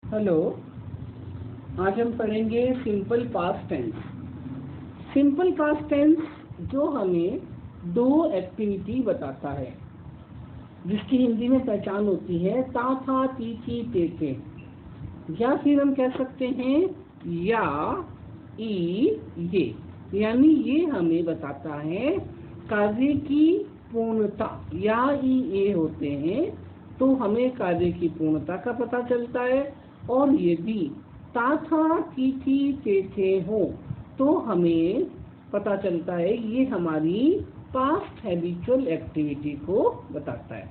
Hello. आज हम पढ़ेंगे simple past tense. Simple past tense जो हमें दो एक्टिविटी बताता है, जिसकी हिंदी में पहचान होती है ता था ती थी ते थे, या फिर हम कह सकते हैं या ई ये। यानी ये हमें बताता है कार्य की पूर्णता। या ई ए होते हैं तो हमें कार्य की पूर्णता का पता चलता है, और यदि ता था ती थी ते थे हो तो हमें पता चलता है ये हमारी पास्ट हैबिचुअल एक्टिविटी को बताता है।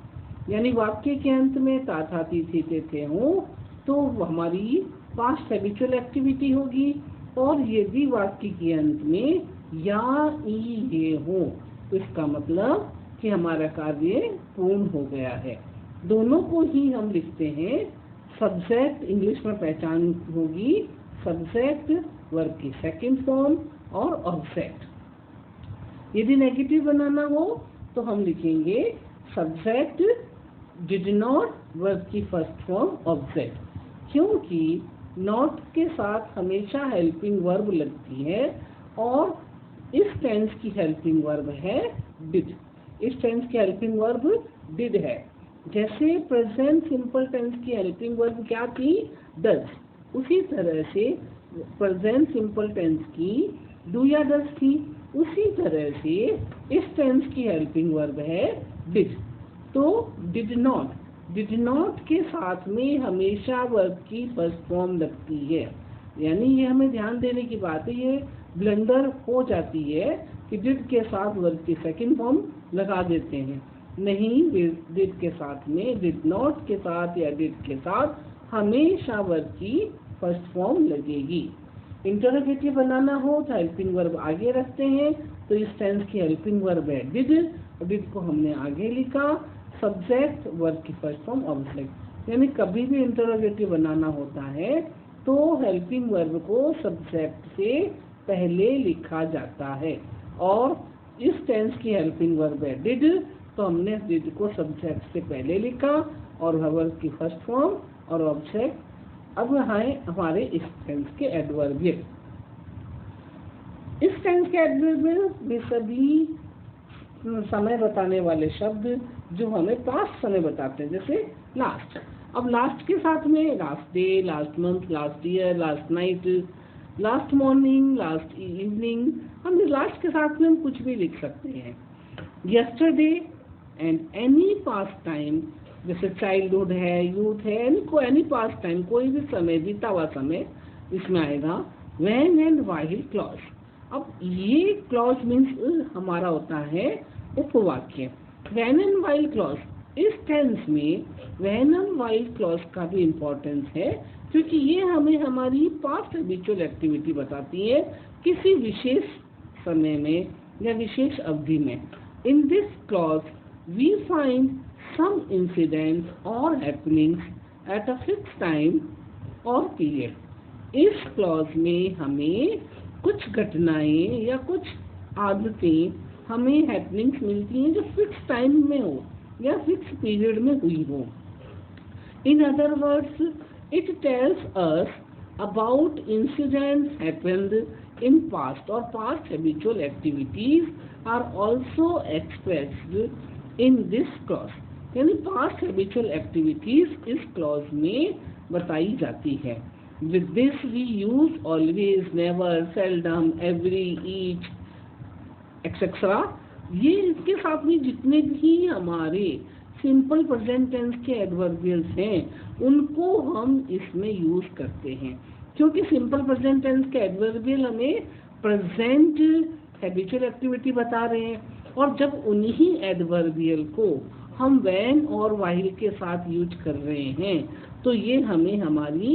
यानी वाक्य के अंत में ता था ती थी ते थे हो तो हमारी पास्ट हैबिचुअल एक्टिविटी होगी, और यदि वाक्य के अंत में या ई ये हो तो इसका मतलब कि हमारा कार्य पूर्ण हो गया है। दोनों को ही हम लिखते हैं सब्जेक्ट। इंग्लिश में पहचान होगी सब्जेक्ट वर्ब की सेकंड फॉर्म और ऑब्जेक्ट। यदि नेगेटिव बनाना हो तो हम लिखेंगे सब्जेक्ट डिड नॉट वर्ब की फर्स्ट फॉर्म ऑब्जेक्ट, क्योंकि नॉट के साथ हमेशा हेल्पिंग वर्ब लगती है, और इस टेंस की हेल्पिंग वर्ब है डिड। इस टेंस की हेल्पिंग वर्ब डिड है। जैसे प्रेजेंट सिंपल टेंस की हेल्पिंग वर्ब क्या थी? डज। उसी तरह से प्रेजेंट सिंपल टेंस की डू या डज थी। उसी तरह से इस टेंस की हेल्पिंग वर्ब है डिड। तो डिड नॉट के साथ में हमेशा वर्ब की फर्स्ट फॉर्म लगती है। यानी ये हमें ध्यान देने की बात है, ये ब्लंडर हो जाती है कि डिड के साथ वर्ब की सेकंड फॉर्म लगा देते हैं। नहीं, डिड के साथ में, डिड नॉट के साथ या डिड के साथ हमेशा वर्ब की फर्स्ट फॉर्म लगेगी। इंटरोगेटिव बनाना हो तो हेल्पिंग वर्ब आगे रखते हैं, तो इस टेंस की हेल्पिंग वर्ब है डिड, और डिड को हमने आगे लिखा सब्जेक्ट वर्ब की फर्स्ट फॉर्म ऑब्जेक्ट। यानी कभी भी इंटरोगेटिव बनाना होता है तो हेल्पिंग वर्ब को सब्जेक्ट से पहले लिखा जाता है, और इस टेंस की हेल्पिंग वर्ब है डिड, तो हमने डिड को सब्जेक्ट से पहले लिखा और वर्ब की फर्स्ट फॉर्म और ऑब्जेक्ट। अब है हमारे इस टेंस के एडवर्बियल। इस टेंस के एडवर्बियल में सभी समय बताने वाले शब्द जो हमें पास्ट समय बताते हैं, जैसे लास्ट। अब लास्ट के साथ में last day, last month, last year, last night, last morning, last evening, हम लास्ट के साथ में हम कुछ भी लिख सकते हैं। Yesterday and any past time, जैसे चाइल्डहुड है, यूथ है, एनी पास्ट टाइम, कोई भी समय, बीता हुआ समय इसमें आएगा। When and while clause. अब ये क्लॉज मीन्स हमारा होता है उपवाक्य। व्हेन एंड व्हाइल क्लॉज, इस टेंस में व्हेन एंड व्हाइल क्लॉज का भी इम्पोर्टेंस है, क्योंकि ये हमें हमारी पास्ट हैबिचुअल एक्टिविटी बताती है किसी विशेष समय में या विशेष अवधि में। In this clause we find some incidents or happenings at a fixed time or period। इस क्लॉज में हमें कुछ घटनाएं या कुछ आदतें, हमें हैपनिंग्स मिलती हैं जो फिक्स टाइम में हो या फिक्स पीरियड में हुई हो। In other words, it tells us about incidents happened in past, or past habitual activities are also expressed in this clause। यानी पास्ट हैबिचुअल एक्टिविटीज इस क्लॉज में बताई जाती है। With this we use always, never, seldom, every, each, etcetera. ये इसके साथ में जितने भी हमारे सिंपल प्रेजेंट टेंस के एडवर्बियल्स हैं उनको हम इसमें यूज करते हैं, क्योंकि सिंपल प्रेजेंट टेंस के एडवर्बियल हमें प्रेजेंट हैबिचुअल एक्टिविटी बता रहे हैं, और जब उन्हीं एडवर्बियल को हम व्हेन और व्हाइल के साथ यूज कर रहे हैं तो ये हमें हमारी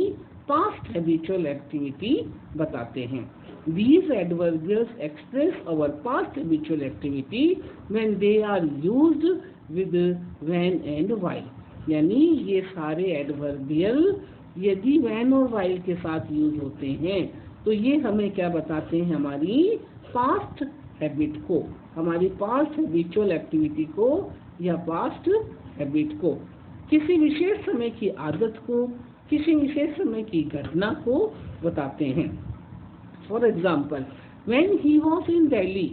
पास्ट हैबिचुअल एक्टिविटी बताते हैं। These adverbials express our past habitual activity when they are used with when and while। यानी ये सारे एडवर्बियल यदि when और while के साथ यूज होते हैं तो ये हमें क्या बताते हैं? हमारी पास्ट हैबिट को, हमारी पास्ट हैबिचुअल एक्टिविटी को या पास्ट हैबिट को, किसी विशेष समय की आदत को किसी विशेष समय की घटना को बताते हैं। For example, when he was in Delhi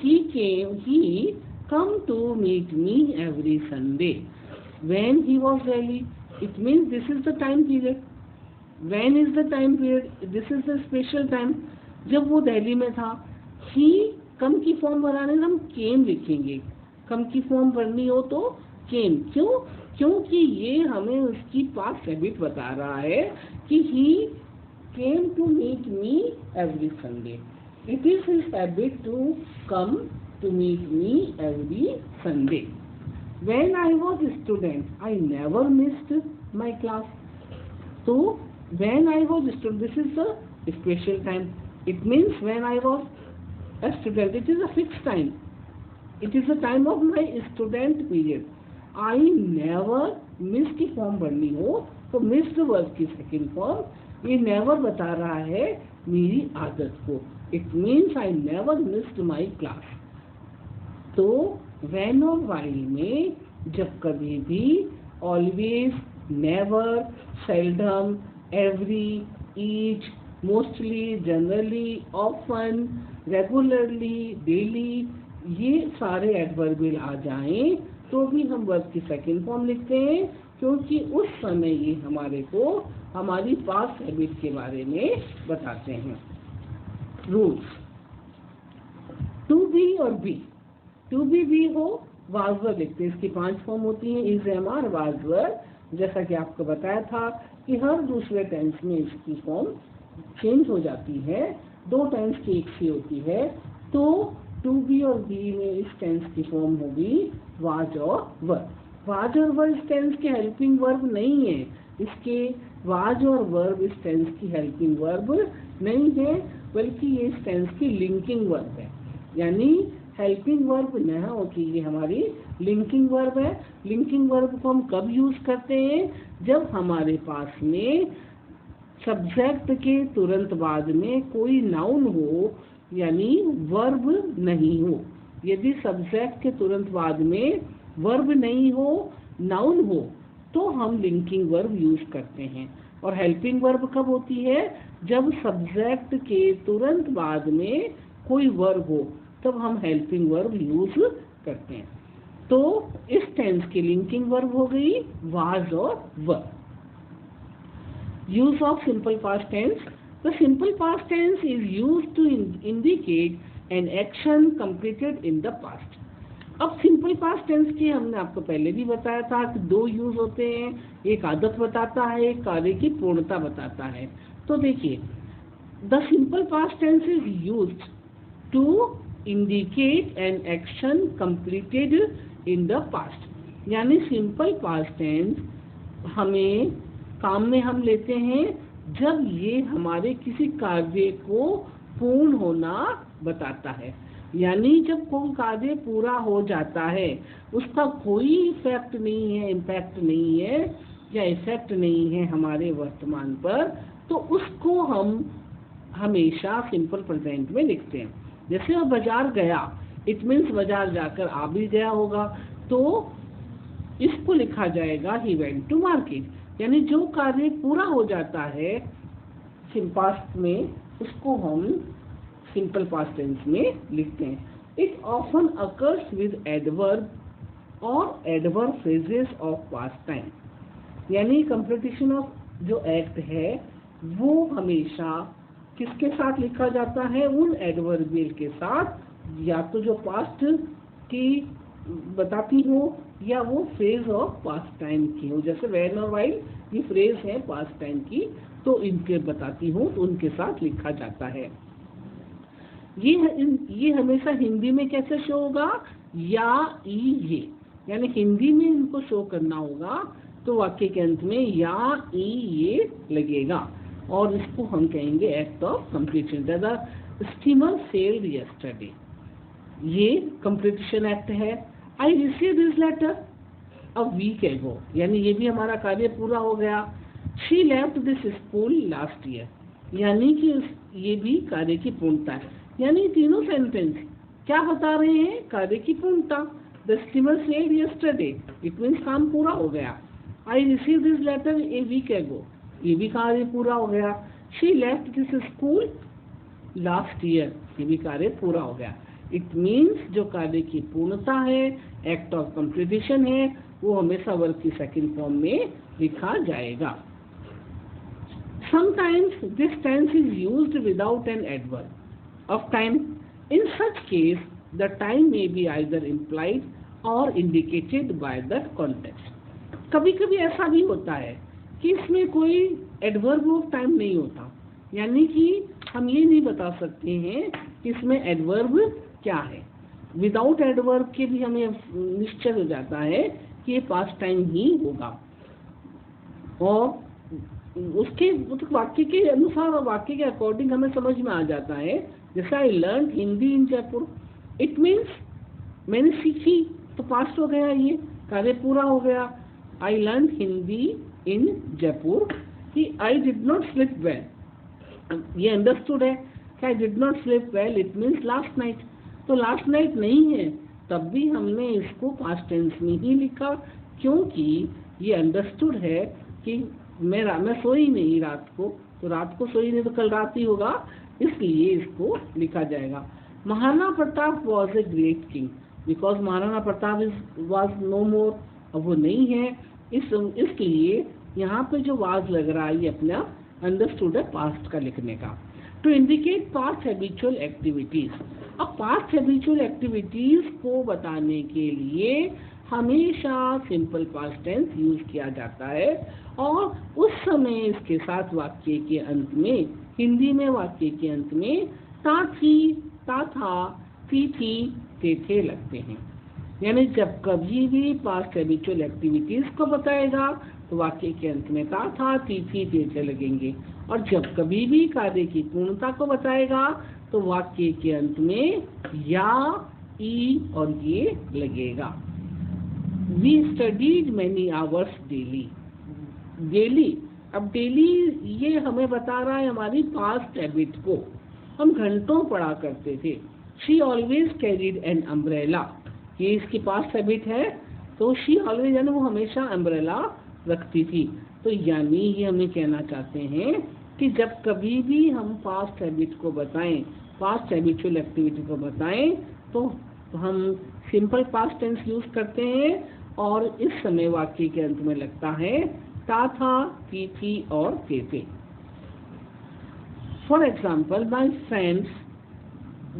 he come to meet me every Sunday. When he was Delhi, it means this is the time period. When is the time period? This is the special time. जब वो दिल्ली में था, he कम की form बनाने हम came लिखेंगे। कम की form भरनी हो तो came। क्यों? क्योंकि ये हमें उसकी पास्ट हैबिट बता रहा है कि he came to meet me every Sunday. It is his habit to come to meet me every Sunday. When I was a student, I never missed my class. So, when I was a student, this is a special time. It means when I was a student, it is a fixed time. It is the time of my student period. I never missed की form भरनी हो तो missed verb की second form, ये never बता रहा है मेरी आदत को। It means I never missed my class. तो when और while में जब कभी भी, always, never, seldom, every, each, mostly, generally, often, regularly, daily, ये सारे एडवर्बियल आ जाएं तो भी हम वर्ब की सेकेंड फॉर्म लिखते हैं, क्योंकि उस समय ये हमारे को हमारी पास्ट हैबिट के बारे में बताते हैं। रूल्स, टू बी और बी, टू बी हो वाज वर्ब लिखते हैं। इसकी 5 फॉर्म होती हैं, is, am, are, was verb. जैसा कि आपको बताया था कि हर दूसरे टेंस में इसकी फॉर्म चेंज हो जाती है, 2 टेंस की एक सी होती है। तो टू बी और बी में इस टेंस की फॉर्म होगी वाज और वर्ब। वाज और वर्ब इस टेंस के हेल्पिंग वर्ब नहीं है, इसके वाज और वर्ब इस टेंस की हेल्पिंग वर्ब नहीं है, बल्कि ये इस टेंस की लिंकिंग वर्ब है। यानी हेल्पिंग वर्ब न हो कि ये हमारी लिंकिंग वर्ब है। लिंकिंग वर्ब को हम कब यूज करते हैं? जब हमारे पास में सब्जेक्ट के तुरंत बाद में कोई नाउन हो, यानी वर्ब नहीं हो। यदि सब्जेक्ट के तुरंत बाद में वर्ब नहीं हो, नाउन हो, तो हम लिंकिंग वर्ब यूज करते हैं। और हेल्पिंग वर्ब कब होती है? जब सब्जेक्ट के तुरंत बाद में कोई वर्ब हो, तब हम हेल्पिंग वर्ब यूज करते हैं। तो इस टेंस की लिंकिंग वर्ब हो गई वाज और verb. Use of simple past tense, the simple past tense is used to indicate an action completed in the past. अब सिंपल पास्ट टेंस की हमने आपको पहले भी बताया था कि 2 यूज होते हैं, एक आदत बताता है, एक कार्य की पूर्णता बताता है। तो देखिए, the simple past tense is used to indicate an action completed in the past. यानी सिंपल पास्ट टेंस हमें काम में हम लेते हैं जब ये हमारे किसी कार्य को पूर्ण होना बताता है। यानी जब कोई कार्य पूरा हो जाता है, उसका कोई इफेक्ट नहीं है, इम्पैक्ट नहीं है या इफेक्ट नहीं है हमारे वर्तमान पर, तो उसको हम हमेशा सिंपल प्रेजेंट में लिखते हैं। जैसे वो बाजार गया, इट मीन्स बाजार जाकर आ भी गया होगा, तो इसको लिखा जाएगा ही वेंट टू मार्केट। यानी जो कार्य पूरा हो जाता है पास्ट में, उसको हम सिंपल पास्ट टेंस में लिखते हैं। It often occurs with adverb और adverb phrases of past time. यानी कंप्लीटेशन ऑफ जो एक्ट है वो हमेशा किसके साथ लिखा जाता है? उन एडवर्बियल के साथ, या तो जो पास्ट की बताती हो या वो फ्रेज ऑफ पास्ट टाइम की हो। जैसे व्हेन और व्हाइल ये फ्रेज है पास्ट टाइम की, तो इनके बताती हूँ तो उनके साथ लिखा जाता है। ये हमेशा हिंदी में कैसे शो होगा? या ई ये, यानी हिंदी में इनको शो करना होगा तो वाक्य के अंत में या ई ये लगेगा और इसको हम कहेंगे act of completion. The steamer sailed yesterday, ये कंप्लीशन एक्ट है। I receive this letter a week ago, यानी ये भी हमारा कार्य पूरा हो गया। She left this school last year, यानी कि ये भी कार्य की पूर्णता है। यानी तीनों सेंटेंस क्या बता रहे हैं? कार्य की पूर्णता। The steamer sailed yesterday, it means काम पूरा हो गया। I receive this letter a week ago, ये भी कार्य पूरा हो गया। She left this school last year, ये भी कार्य पूरा हो गया। इट मीन्स जो कार्य की पूर्णता है, एक्ट ऑफ कंप्लीशन है, वो हमेशा वर्ब की सेकंड फॉर्म में लिखा जाएगा। Sometimes this tense is used without an adverb of time. In such case, the time may be either implied or indicated by the context. कभी कभी ऐसा भी होता है कि इसमें कोई एडवर्ब ऑफ टाइम नहीं होता, यानी कि हम ये नहीं बता सकते हैं कि इसमें एडवर्ब क्या है। विदाउट एडवर्ब के भी हमें निश्चय हो जाता है कि ये पास्ट टाइम ही होगा, और उसके वाक्य के अनुसार और वाक्य के अकॉर्डिंग हमें समझ में आ जाता है। जैसे I learn Hindi in Jaipur, it means मैंने सीखी, तो पास्ट हो गया, ये कार्य पूरा हो गया। आई लर्न हिंदी इन जयपुर कि I did not sleep well, ये अंडरस्टूड है कि I did not sleep well, it means last night, तो लास्ट नाइट नहीं है, तब भी हमने इसको पास्ट टेंस में ही लिखा, क्योंकि ये अंडरस्टूड है कि मैं सोई नहीं रात को, तो रात को सोई नहीं तो कल रात ही होगा, इसलिए इसको लिखा जाएगा। Maharana Pratap was a great king, because Maharana Pratap was no more, अब वो नहीं है, इसलिए यहाँ पे जो वाज लग रहा है ये अपना अंडरस्टूड है पास्ट का लिखने का। To indicate past habitual activities, अब पास्ट हैबिचुअल एक्टिविटीज को बताने के लिए हमेशा सिंपल पास्ट टेंस यूज किया जाता है, और उस समय इसके साथ वाक्य के अंत में, हिंदी में वाक्य के अंत में ता थी, ता था, थी, थे लगते हैं। यानी जब कभी भी पास्ट हैबिचुअल एक्टिविटीज को बताएगा तो वाक्य के अंत में ता था, थी, थे लगेंगे, और जब कभी भी कार्य की पूर्णता को बताएगा तो वाक्य के अंत में या, ई और ये लगेगा। We studied many hours daily. Daily, अब डेली ये हमें बता रहा है हमारी पास्ट हैबिट को, हम घंटों पढ़ा करते थे। She always carried an umbrella, ये इसकी पास्ट हैबिट है, तो she always यानी वो हमेशा अम्ब्रेला रखती थी। तो यानी ये हमें कहना चाहते हैं कि जब कभी भी हम पास्ट हैबिट को बताएं, पास्ट हैबिचुअल एक्टिविटी को बताएं, तो हम सिंपल पास्ट टेंस यूज करते हैं, और इस समय वाक्य के अंत में लगता है ता था, थी और थे। For example, my friends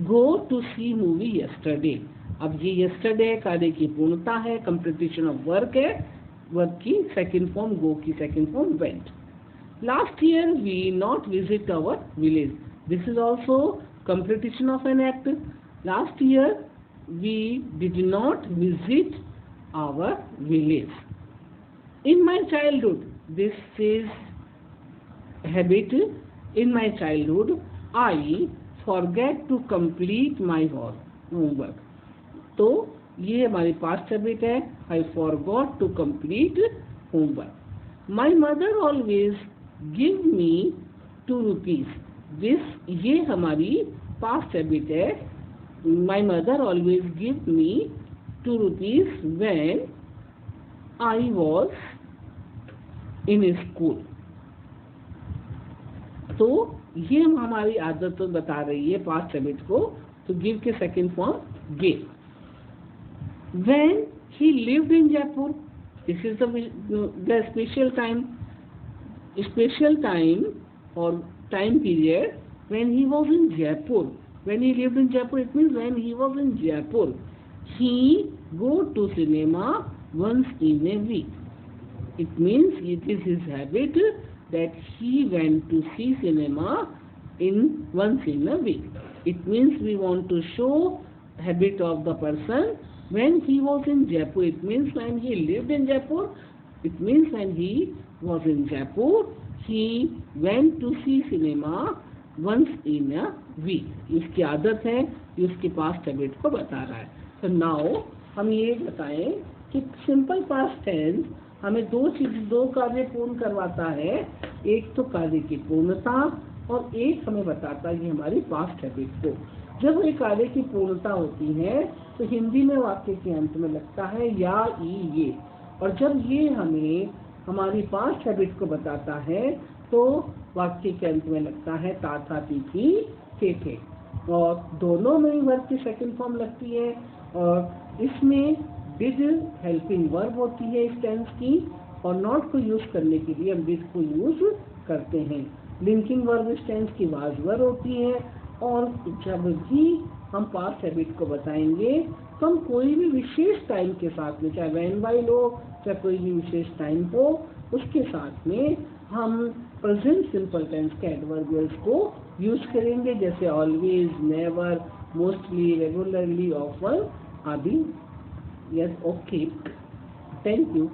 go to see movie yesterday, अब ये यस्टरडे कार्य की पूर्णता है, कंप्लीशन ऑफ वर्क है, वर्क की सेकंड फॉर्म, गो की second form went. Last year we not visit our village, this is also completion of an act. Last year we did not visit our village. In my childhood, this is habit. In my childhood, I forget to complete my homework. तो ये हमारी past habit है, I forgot to complete homework. My mother always give me 2 rupees. This ये हमारी past habit है। My mother always give me 2 rupees when I was in school. तो ये हमारी आदत बता रही है पास्ट हैबिट को, तो गिव के second form gave. When he lived in Jaipur, this is the special time or time period when he was in Jaipur. When he lived in Jaipur, it means when he was in Jaipur, he go to cinema once in a week. It means it is his habit that he went to see cinema once in a week. It means we want to show habit of the person when he was in Jaipur. It means when he lived in Jaipur. It means when he was in Jaipur, he went to see cinema once in a week. इसकी आदत है, इसकी past habit को बता रहा है। तो now हम ये बताएं कि सिंपल पास्ट टेंस हमें दो कार्य पूर्ण करवाता है, एक तो कार्य की पूर्णता और एक हमें बताता है हमारी पास्ट हैबिट को। जब ये कार्य की पूर्णता होती है तो हिंदी में वाक्य के अंत में लगता है या, ई, ये, और जब ये हमें हमारी पास्ट हैबिट को बताता है तो वाक्य के अंत में लगता है था, थी, थे। और दोनों में ही वर्ब की सेकंड फॉर्म लगती है और इसमें डिड हेल्पिंग वर्ब होती है इस टेंस की, और नॉट को यूज करने के लिए हम डिड को यूज करते हैं। लिंकिंग वर्ब इस टेंस की वाज वर्ब होती है। और जब भी हम पास्ट हैबिट को बताएंगे तो हम कोई भी विशेष टाइम के साथ में, चाहे व्हेन व्हाइल हो, चाहे कोई भी विशेष टाइम हो, उसके साथ में हम प्रेजेंट सिंपल टेंस के एडवर्बियल्स को यूज करेंगे, जैसे always, never, mostly, regularly, often आदि। Yes, okay, thank you.